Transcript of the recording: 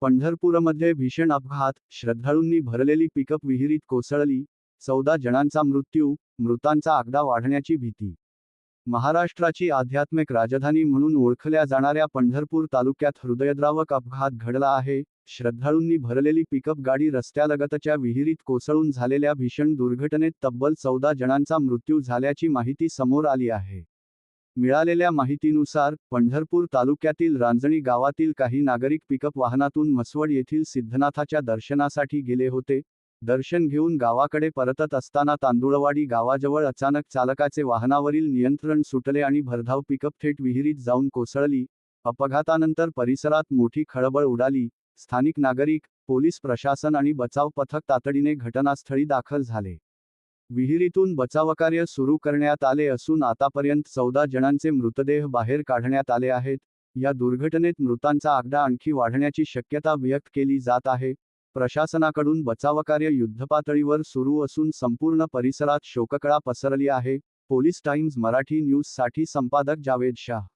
पंढरपूरमध्ये भीषण अपघात, श्रद्धाळूंनी भरलेली पिकअप विहिरीत कोसळली, 14 जणांचा मृत्यू, मृतांचा आकडा वाढण्याची भीती. महाराष्ट्राची आध्यात्मिक राजधानी म्हणून ओळखल्या जाणाऱ्या पंढरपूर तालुक्यात हृदयद्रावक अपघात घडला आहे. श्रद्धाळूंनी भरलेली पिकअप गाडी रस्त्यालगतच्या विहिरीत कोसळून झालेल्या भीषण दुर्घटनेत तब्बल 14 जणांचा मृत्यू झाल्याची माहिती समोर आली आहे. मिळालेल्या माहितीनुसार, पंढरपूर तालुक्यातील रांजणी गावातील काही नागरिक पिकअप वाहनातून म्हसवड येथील सिद्धनाथाच्या दर्शनासाठी गेले होते. दर्शन घेऊन गावाकडे परतत असताना तांदुळवाडी गावाजवळ अचानक चालकाचे वाहनावरील नियंत्रण सुटले आणि भरधाव पिकअप थेट विहिरीत जाऊन कोसळली. अपघातानंतर परिसरात मोठी खळबळ उडाली. स्थानिक नागरिक, पोलीस प्रशासन आणि बचाव पथक तातडीने घटनास्थळी दाखल झाले. विहिरीतून बचावकार्य सुरू करण्यात आले असून आतापर्यंत 14 जणांचे मृतदेह बाहेर काढण्यात आले आहेत. या दुर्घटनेत मृतांचा आकडा आणखी वाढण्याची शक्यता व्यक्त केली जात आहे. प्रशासनाकडून बचावकार्य युद्धपातळीवर सुरू असून संपूर्ण परिसरात शोककळा पसरली आहे. पोलीस टाइम्स मराठी न्यूजसाठी संपादक जावेद शाह.